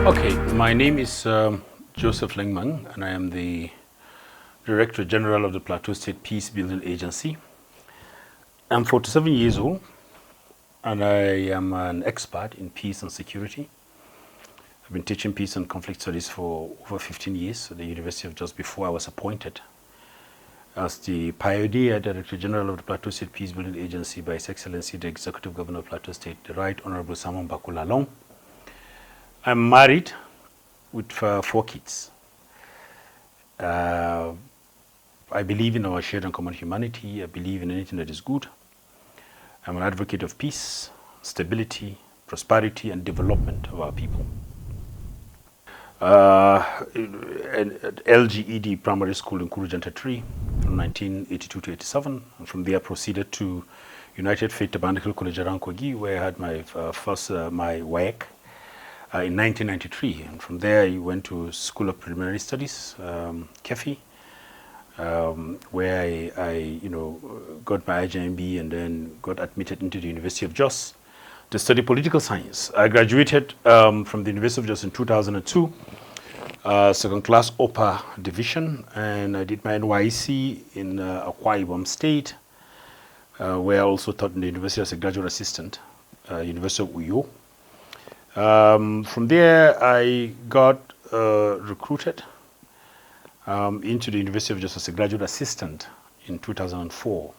Okay, my name is Joseph Lengmang, and I am the Director General of the Plateau State Peace Building Agency. I'm 47 years old, and I am an expert in peace and security. I've been teaching peace and conflict studies for over 15 years at the University of Jos before I was appointed as the pioneer Director General of the Plateau State Peace Building Agency by His Excellency the Executive Governor of Plateau State, the Right Honorable Simon Bakulalong. I'm married with 4 kids. I believe in our shared and common humanity. I believe in anything that is good. I'm an advocate of peace, stability, prosperity, and development of our people. At LGED Primary School in Kurujanta 3 from 1982 to 87, and from there proceeded to United Faith Tabernacle College Arankogi, where I had my my WAEC in 1993, and from there I went to School of Preliminary Studies, KEFI, where I got my IJMB and then got admitted into the University of Jos to study political science. I graduated from the University of Jos in 2002, second class upper division, and I did my NYC in Akwa Ibom State, where I also taught in the university as a graduate assistant, University of Uyo. From there, I got recruited into the University of Jos as a graduate assistant in 2004.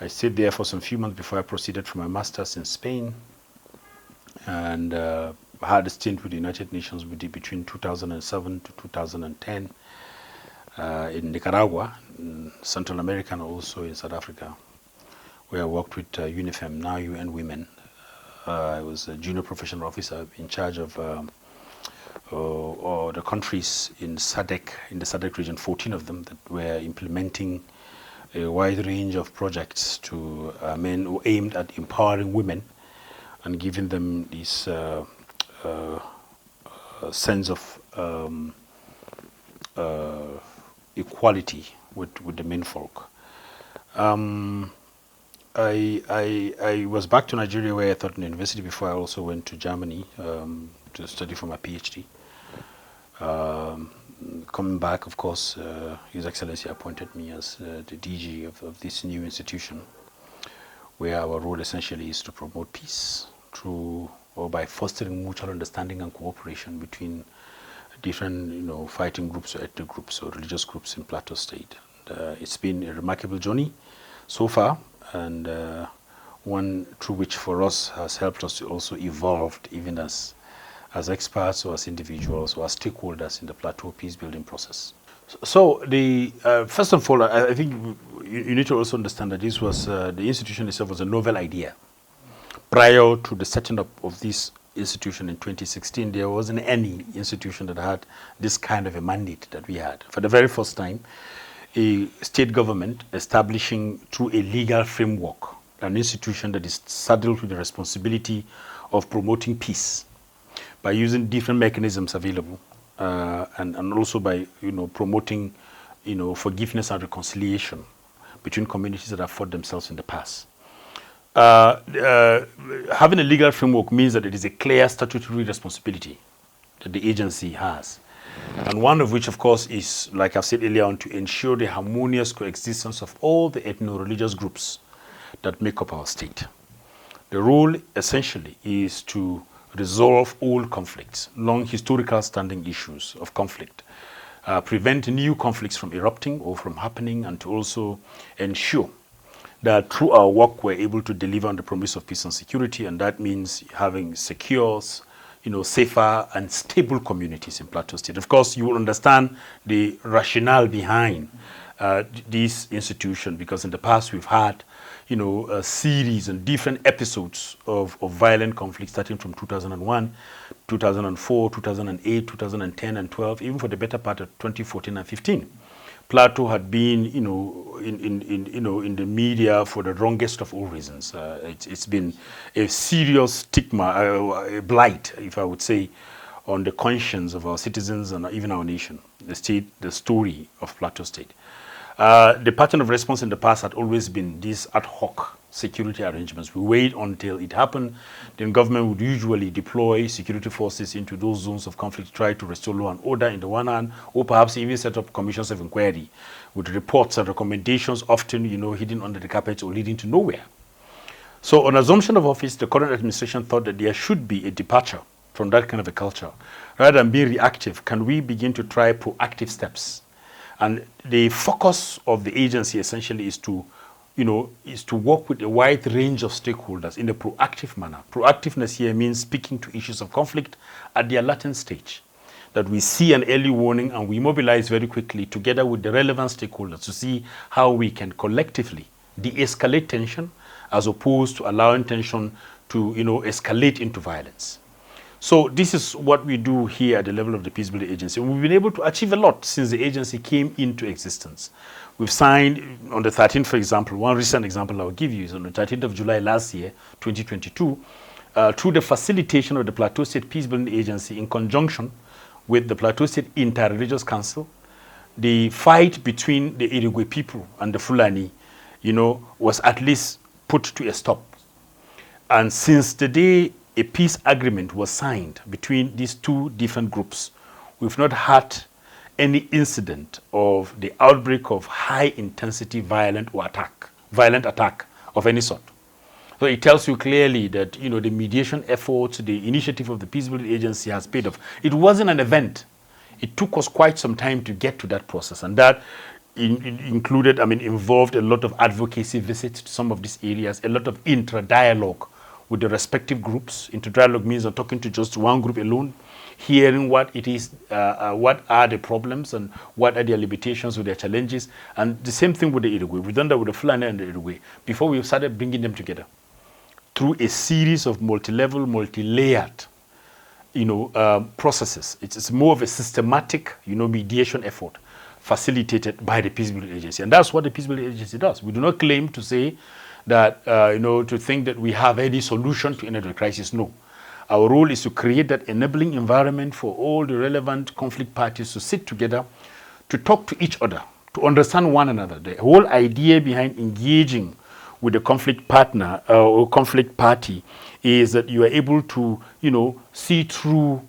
I stayed there for some few months before I proceeded for my master's in Spain, and had a stint with the United Nations between 2007 to 2010 in Nicaragua, in Central America, and also in South Africa, where I worked with UNIFEM, now UN Women. I was a junior professional officer in charge of the countries in SADC, in the SADC region, 14 of them, that were implementing a wide range of projects to men who aimed at empowering women and giving them this sense of equality with the men folk. I was back to Nigeria, where I taught in the university before I also went to Germany to study for my PhD. Coming back, of course, His Excellency appointed me as the DG of this new institution, where our role essentially is to promote peace through or by fostering mutual understanding and cooperation between different, fighting groups or ethnic groups or religious groups in Plateau State. It's been a remarkable journey so far, and one through which for us has helped us to also evolve even as experts or as individuals or as stakeholders in the Plateau peace building process. So the first and foremost, I think you need to also understand that this was the institution itself was a novel idea. Prior to the setting up of this institution in 2016, there wasn't any institution that had this kind of a mandate that we had. For the very first time, a state government establishing through a legal framework an institution that is saddled with the responsibility of promoting peace by using different mechanisms available, and also by promoting forgiveness and reconciliation between communities that have fought themselves in the past. Having a legal framework means that it is a clear statutory responsibility that the agency has, and one of which, of course, is, like I've said earlier on, to ensure the harmonious coexistence of all the ethno-religious groups that make up our state. The role, essentially, is to resolve all conflicts, long historical standing issues of conflict, prevent new conflicts from erupting or from happening, and to also ensure that through our work we're able to deliver on the promise of peace and security, and that means having secure, safer and stable communities in Plateau State. Of course, you will understand the rationale behind this institution, because in the past we've had a series and different episodes of violent conflict starting from 2001, 2004, 2008, 2010 and 12, even for the better part of 2014 and 15. Plateau had been, in the media for the wrongest of all reasons. It's been a serious stigma, a blight, if I would say, on the conscience of our citizens and even our nation, the story of Plateau State. The pattern of response in the past had always been this ad hoc security arrangements. We wait until it happened. Then government would usually deploy security forces into those zones of conflict to try to restore law and order in the one hand, or perhaps even set up commissions of inquiry with reports and recommendations, often, hidden under the carpet or leading to nowhere. So on assumption of office, the current administration thought that there should be a departure from that kind of a culture. Rather than being reactive, can we begin to try proactive steps? And the focus of the agency essentially is to work with a wide range of stakeholders in a proactive manner. Proactiveness here means speaking to issues of conflict at their latent stage, that we see an early warning and we mobilize very quickly together with the relevant stakeholders to see how we can collectively de-escalate tension as opposed to allowing tension to escalate into violence. So this is what we do here at the level of the Peace Building Agency. We've been able to achieve a lot since the agency came into existence. We've signed on the 13th, for example, one recent example I'll give you is on the 13th of July last year, 2022, through the facilitation of the Plateau State Peace Building Agency in conjunction with the Plateau State Inter-Religious Council, the fight between the Irigwe people and the Fulani, was at least put to a stop. And since the day a peace agreement was signed between these two different groups, we've not had any incident of the outbreak of high-intensity violent attack of any sort. So it tells you clearly that the mediation efforts, the initiative of the Peace Building Agency has paid off. It wasn't an event. It took us quite some time to get to that process, and that involved a lot of advocacy visits to some of these areas, a lot of intra-dialogue with the respective groups. Inter-dialogue means not talking to just one group alone, hearing what it is, what are the problems and what are their limitations or their challenges. And the same thing with the Irigwe. We've done that with the Fulani and the Irigwe before we started bringing them together through a series of multi-level, multi-layered processes. It's more of a systematic mediation effort facilitated by the Peace Building Agency. And that's what the Peace Building Agency does. We do not claim to say that, to think that we have any solution to any of the crisis. No. Our role is to create that enabling environment for all the relevant conflict parties to sit together, to talk to each other, to understand one another. The whole idea behind engaging with the conflict partner or conflict party is that you are able to, see through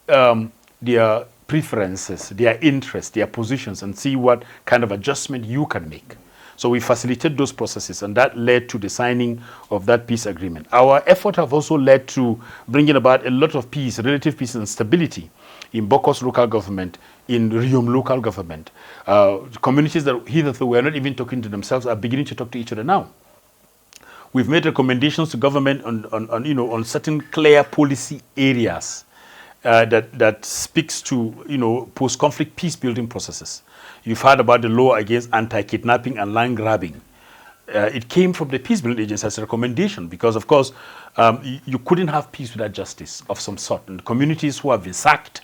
their preferences, their interests, their positions, and see what kind of adjustment you can make. So we facilitate those processes, and that led to the signing of that peace agreement. Our effort have also led to bringing about a lot of peace, relative peace and stability in Bokos local government, in Riom local government. Communities that hitherto were not even talking to themselves are beginning to talk to each other now. We've made recommendations to government on certain clear policy areas that speaks to post-conflict peace building processes. You've heard about the law against anti-kidnapping and land grabbing. It came from the Peace Building Agency as a recommendation because, of course, you couldn't have peace without justice of some sort. And communities who have been sacked,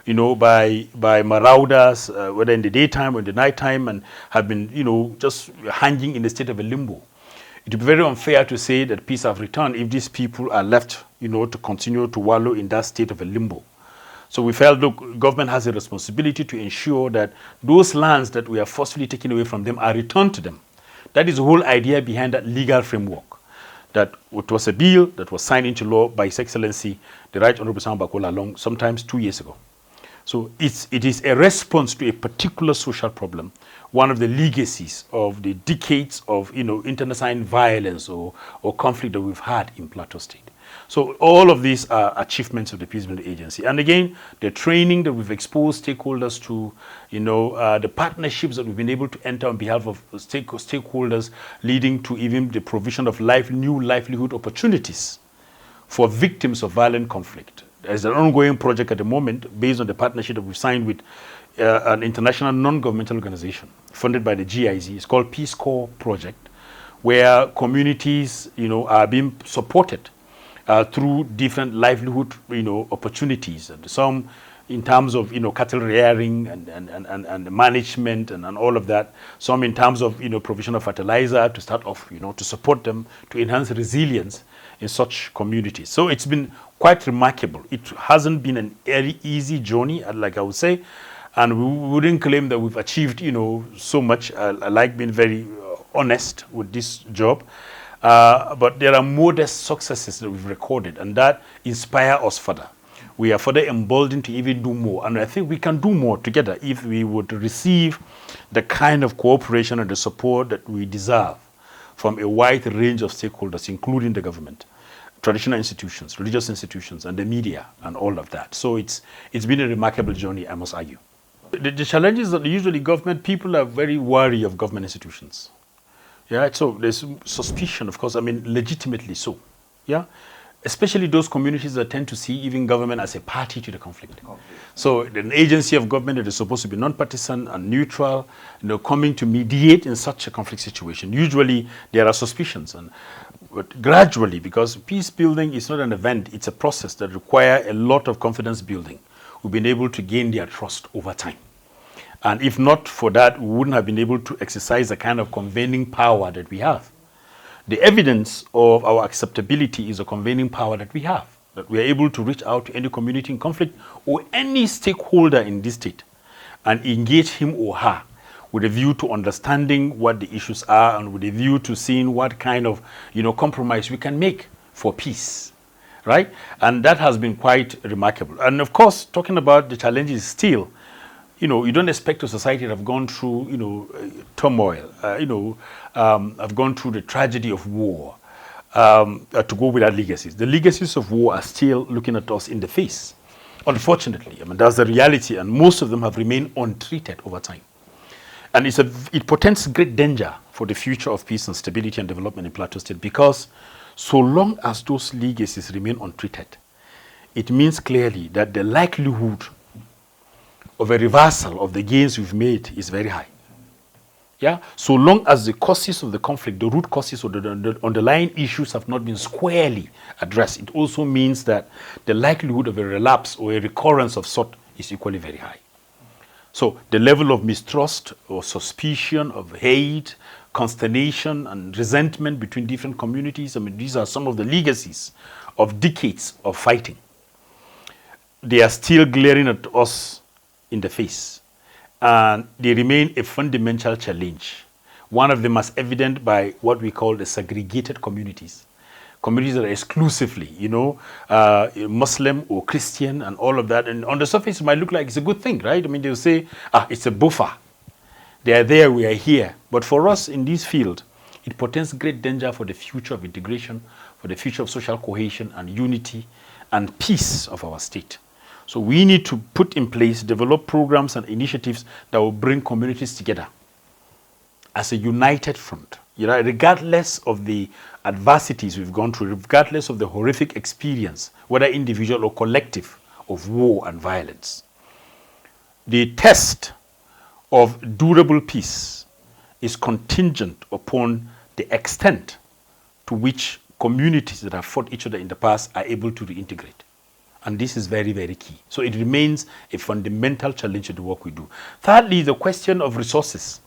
by marauders, whether in the daytime or in the nighttime, and have been, just hanging in a state of a limbo. It would be very unfair to say that peace have returned if these people are left, to continue to wallow in that state of a limbo. So we felt, look, government has a responsibility to ensure that those lands that we are forcefully taken away from them are returned to them. That is the whole idea behind that legal framework. That it was a bill that was signed into law by His Excellency, the Right Honorable Sam Bakola Long, sometimes 2 years ago. So it is a response to a particular social problem, one of the legacies of the decades of internecine violence or conflict that we've had in Plateau State. So all of these are achievements of the Peace Building Agency. And again, the training that we've exposed stakeholders to, the partnerships that we've been able to enter on behalf of stakeholders, leading to even the provision of new livelihood opportunities for victims of violent conflict. There's an ongoing project at the moment based on the partnership that we've signed with an international non-governmental organization funded by the GIZ. It's called Peace Corps Project, where communities, are being supported through different livelihood, opportunities, and some in terms of, cattle rearing and management and all of that. Some in terms of, provision of fertilizer to start off, to support them, to enhance resilience in such communities. So it's been quite remarkable. It hasn't been an very easy journey, like I would say, and we wouldn't claim that we've achieved, so much. I like being very honest with this job. But there are modest successes that we've recorded, and that inspire us further. We are further emboldened to even do more. And I think we can do more together if we would receive the kind of cooperation and the support that we deserve from a wide range of stakeholders, including the government, traditional institutions, religious institutions, and the media, and all of that. So it's been a remarkable journey, I must argue. The challenges that usually government people are very wary of government institutions. Yeah, so there's suspicion, of course, I mean, legitimately so. Yeah, especially those communities that tend to see even government as a party to the conflict. So an agency of government that is supposed to be non-partisan and neutral, coming to mediate in such a conflict situation. Usually there are suspicions, but gradually, because peace building is not an event, it's a process that requires a lot of confidence building. We've been able to gain their trust over time. And if not for that, we wouldn't have been able to exercise the kind of convening power that we have. The evidence of our acceptability is a convening power that we have, that we are able to reach out to any community in conflict or any stakeholder in this state and engage him or her with a view to understanding what the issues are and with a view to seeing what kind of compromise we can make for peace, right? And that has been quite remarkable. And of course, talking about the challenges still, you don't expect a society that have gone through, turmoil, have gone through the tragedy of war, to go without legacies. The legacies of war are still looking at us in the face. Unfortunately, I mean, that's the reality, and most of them have remained untreated over time. And it portends great danger for the future of peace and stability and development in Plateau State, because so long as those legacies remain untreated, it means clearly that the likelihood of a reversal of the gains we've made is very high. Yeah, so long as the causes of the conflict, the root causes or the underlying issues have not been squarely addressed, it also means that the likelihood of a relapse or a recurrence of sort is equally very high. So the level of mistrust or suspicion, of hate, consternation, and resentment between different communities, I mean, these are some of the legacies of decades of fighting. They are still glaring at us in the face, and they remain a fundamental challenge. One of them is evident by what we call the segregated communities that are exclusively, Muslim or Christian and all of that. And on the surface, it might look like it's a good thing, right? I mean, they'll say, it's a buffer. They are there, we are here. But for us in this field, it portends great danger for the future of integration, for the future of social cohesion and unity and peace of our state. So we need to put in place, develop programs and initiatives that will bring communities together as a united front, regardless of the adversities we've gone through, regardless of the horrific experience, whether individual or collective, of war and violence. The test of durable peace is contingent upon the extent to which communities that have fought each other in the past are able to reintegrate. And this is very, very key. So it remains a fundamental challenge to the work we do. Thirdly, the question of resources.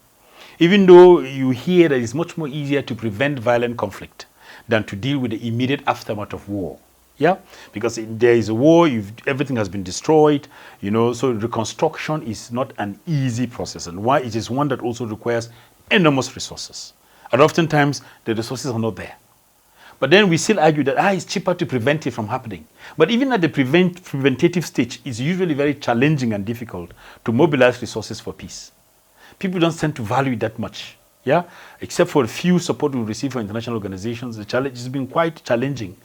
Even though you hear that it's much more easier to prevent violent conflict than to deal with the immediate aftermath of war. Yeah? Because there is a war, everything has been destroyed, so reconstruction is not an easy process. And why it is one that also requires enormous resources. And oftentimes, the resources are not there. But then we still argue that it's cheaper to prevent it from happening. But even at the preventative stage, it's usually very challenging and difficult to mobilize resources for peace. People don't tend to value it that much, yeah? Except for a few support we receive from international organizations, the challenge has been quite challenging.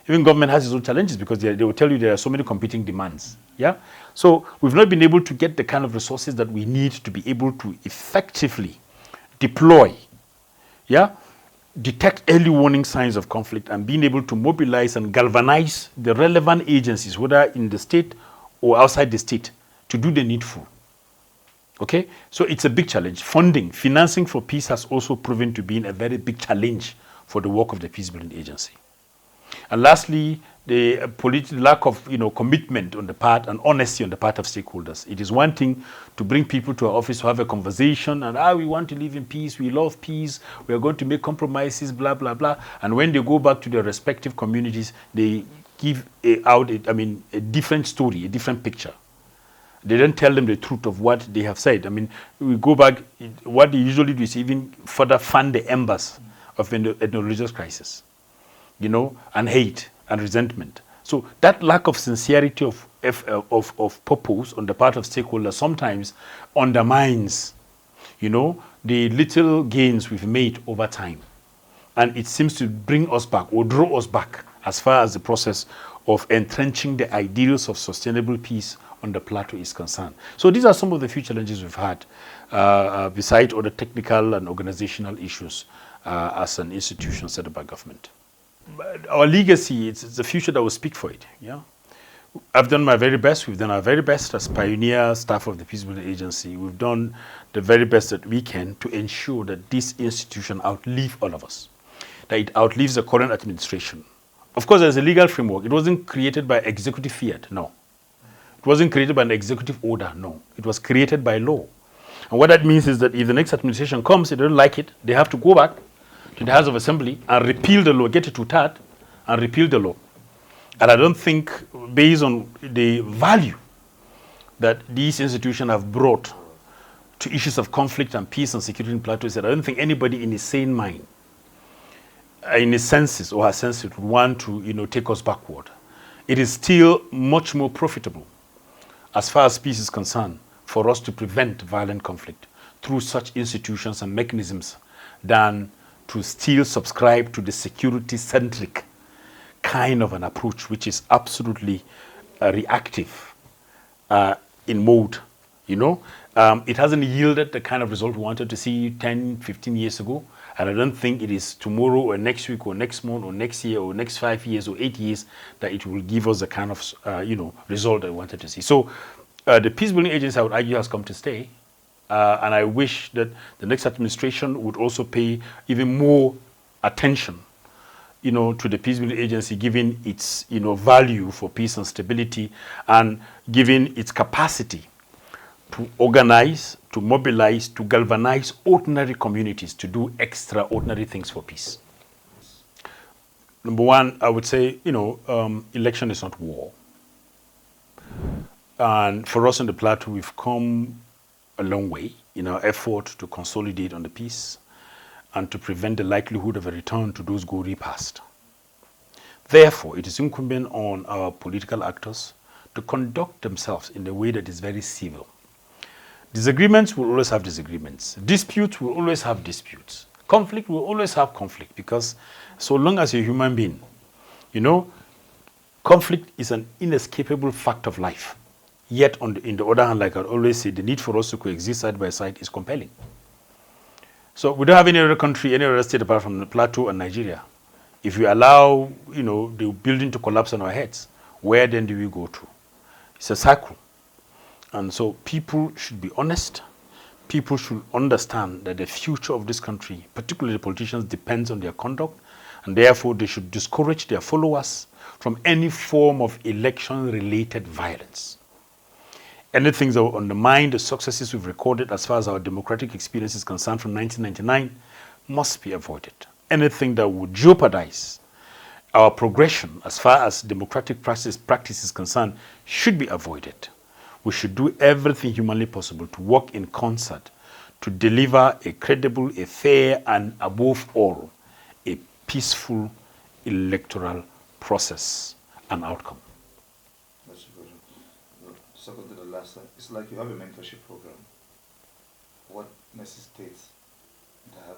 Even government has its own challenges because they will tell you there are so many competing demands, yeah? So we've not been able to get the kind of resources that we need to be able to effectively deploy, yeah? Detect early warning signs of conflict and being able to mobilize and galvanize the relevant agencies, whether in the state or outside the state, to do the needful. Okay? So it's a big challenge. Financing for peace has also proven to be a very big challenge for the work of the peace-building agency. And lastly, the lack of commitment on the part and honesty on the part of stakeholders. It is one thing to bring people to our office to have a conversation and we want to live in peace, we love peace, we are going to make compromises, blah, blah, blah. And when they go back to their respective communities, they give a different story, a different picture. They don't tell them the truth of what they have said. I mean, we go back, what they usually do is even further fan the embers of ethno-religious crisis, you know, and hate and resentment. So that lack of sincerity of purpose on the part of stakeholders sometimes undermines, you know, the little gains we've made over time. And it seems to bring us back or draw us back as far as the process of entrenching the ideals of sustainable peace on the plateau is concerned. So these are some of the few challenges we've had, besides other technical and organizational issues as an institution set up by government. But our legacy, it's the future that will speak for it. Yeah, I've done my very best. We've done our very best as pioneer staff of the Peace Building Agency. We've done the very best that we can to ensure that this institution outlive all of us, that it outlives the current administration. Of course, there's a legal framework. It wasn't created by executive fiat, no. It wasn't created by an executive order, no. It was created by law. And what that means is that if the next administration comes, they don't like it, they have to go back to the House of Assembly and repeal the law, get it to that, and repeal the law. And I don't think, based on the value that these institutions have brought to issues of conflict and peace and security in plateaus, I don't think anybody in his sane mind, in his senses or her senses, would want to, you know, take us backward. It is still much more profitable, as far as peace is concerned, for us to prevent violent conflict through such institutions and mechanisms than to still subscribe to the security-centric kind of an approach, which is absolutely reactive in mode, you know. It hasn't yielded the kind of result we wanted to see 10, 15 years ago. And I don't think it is tomorrow or next week or next month or next year or next 5 years or 8 years that it will give us the kind of, you know, result that we wanted to see. So the Peace Building Agency, I would argue, has come to stay. And I wish that the next administration would also pay even more attention, you know, to the Peace Building Agency, given its, you know, value for peace and stability, and given its capacity to organize, to mobilize, to galvanize ordinary communities to do extraordinary things for peace. Number one, I would say, you know, election is not war. And for us on the plateau, we've come a long way in our effort to consolidate on the peace and to prevent the likelihood of a return to those gory past. Therefore, it is incumbent on our political actors to conduct themselves in a way that is very civil. Disagreements will always have disagreements. Disputes will always have disputes. Conflict will always have conflict, because so long as you're a human being, you know, conflict is an inescapable fact of life. Yet, on the other hand, like I always say, the need for us to coexist side by side is compelling. So we don't have any other country, any other state apart from the plateau and Nigeria. If we allow, you know, the building to collapse on our heads, where then do we go to? It's a cycle. And so people should be honest. People should understand that the future of this country, particularly the politicians, depends on their conduct. And therefore, they should discourage their followers from any form of election-related violence. Anything that will undermine the successes we've recorded as far as our democratic experience is concerned from 1999 must be avoided. Anything that would jeopardize our progression as far as democratic practice is concerned should be avoided. We should do everything humanly possible to work in concert to deliver a credible, a fair, and above all, a peaceful electoral process and outcome. That's good. Second to the last slide, it's like you have a mentorship program. What necessitates that?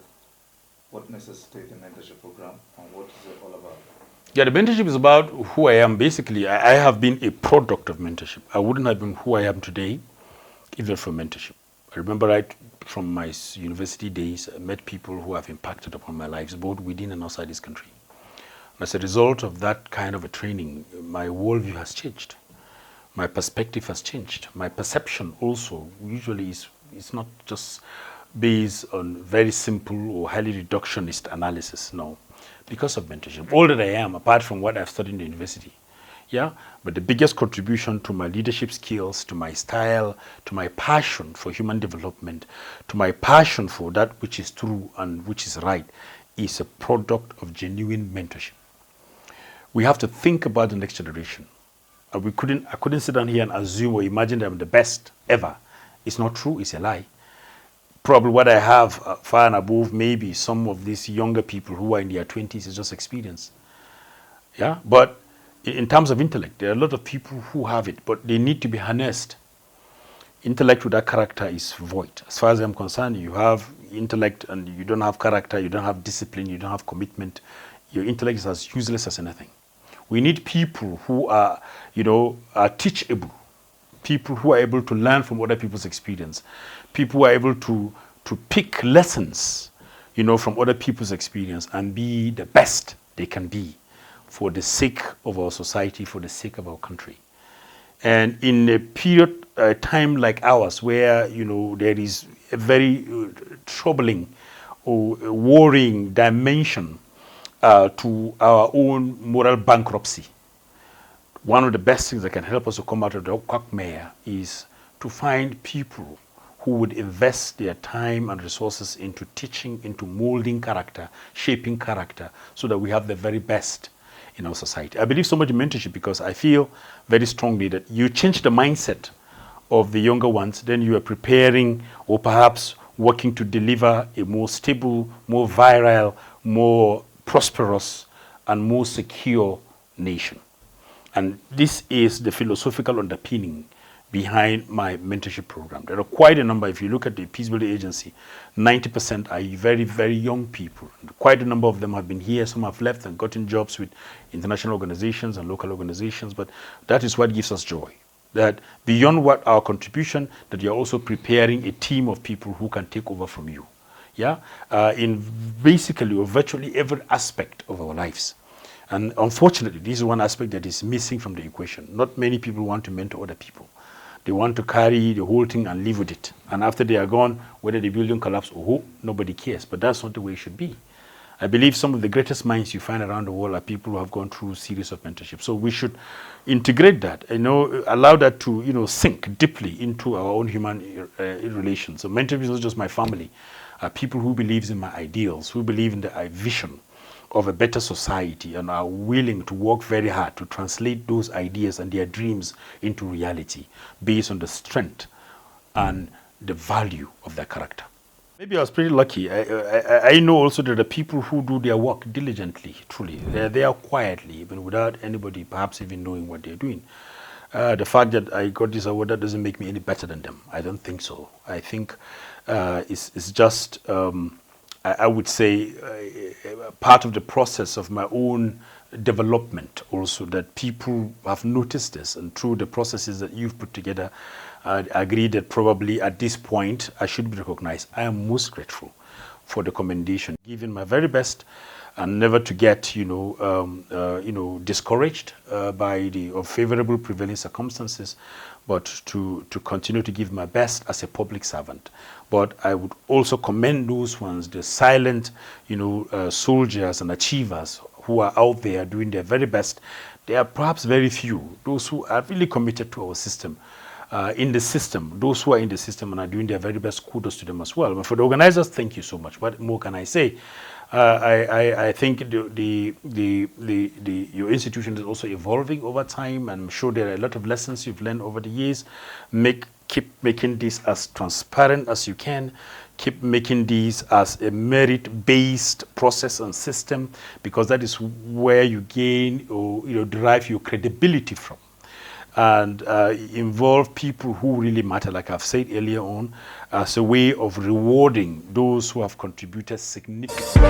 What necessitates the mentorship program, and what is it all about? Yeah, the mentorship is about who I am. Basically, I have been a product of mentorship. I wouldn't have been who I am today if not for mentorship. I remember right from my university days, I met people who have impacted upon my lives, both within and outside this country. And as a result of that kind of a training, my worldview has changed. My perspective has changed. My perception also usually is not just based on very simple or highly reductionist analysis, no. Because of mentorship. All that I am, apart from what I've studied in the university. Yeah, but the biggest contribution to my leadership skills, to my style, to my passion for human development, to my passion for that which is true and which is right, is a product of genuine mentorship. We have to think about the next generation. I couldn't sit down here and assume or imagine that I'm the best ever. It's not true, it's a lie. probably what I have far and above maybe some of these younger people who are in their 20s is just experience. Yeah, but in terms of intellect, there are a lot of people who have it, but they need to be harnessed. Intellect without character is void. As far as I'm concerned, you have intellect and you don't have character, you don't have discipline, you don't have commitment. Your intellect is as useless as anything. We need people who are, are teachable, people who are able to learn from other people's experience, people who are able to pick lessons, from other people's experience and be the best they can be for the sake of our society, for the sake of our country. And in a period, time like ours, where there is a very troubling or worrying dimension to our own moral bankruptcy, one of the best things that can help us to come out of the quagmire is to find people who would invest their time and resources into teaching, into molding character, shaping character, so that we have the very best in our society. I believe so much in mentorship because I feel very strongly that you change the mindset of the younger ones, then you are preparing or perhaps working to deliver a more stable, more virile, more prosperous, and more secure nation. And this is the philosophical underpinning behind my mentorship program. There are quite a number. If you look at the Peace Building Agency, 90% are very, very young people. And quite a number of them have been here. Some have left and gotten jobs with international organizations and local organizations. But that is what gives us joy. That beyond what our contribution, that you're also preparing a team of people who can take over from you. Yeah, in basically or virtually every aspect of our lives. And unfortunately, this is one aspect that is missing from the equation. Not many people want to mentor other people. They want to carry the whole thing and live with it. And after they are gone, whether the building collapses or who, nobody cares. But that's not the way it should be. I believe some of the greatest minds you find around the world are people who have gone through a series of mentorship. So we should integrate that, allow that to, sink deeply into our own human relations. So mentorship is not just my family. People who believe in my ideals, who believe in the vision of a better society and are willing to work very hard to translate those ideas and their dreams into reality based on the strength and the value of their character. Maybe I was pretty lucky. I know also that the people who do their work diligently, truly, they're there quietly, even without anybody perhaps even knowing what they're doing. The fact that I got this award, that doesn't make me any better than them. I don't think so. I think it's just, I would say, part of the process of my own development also, that people have noticed this, and through the processes that you've put together, I agree that probably at this point I should be recognized. I am most grateful for the commendation, giving my very best, and never to get discouraged by the unfavorable prevailing circumstances, but to continue to give my best as a public servant. But I would also commend those ones, the silent, soldiers and achievers who are out there doing their very best. There are perhaps very few, those who are really committed to our system. In the system, those who are in the system and are doing their very best, kudos to them as well. But for the organizers, thank you so much. What more can I say? I think your institution is also evolving over time, and I'm sure there are a lot of lessons you've learned over the years. Keep making this as transparent as you can. Keep making these as a merit-based process and system, because that is where you gain or derive your credibility from. And involve people who really matter, like I've said earlier on, as a way of rewarding those who have contributed significantly.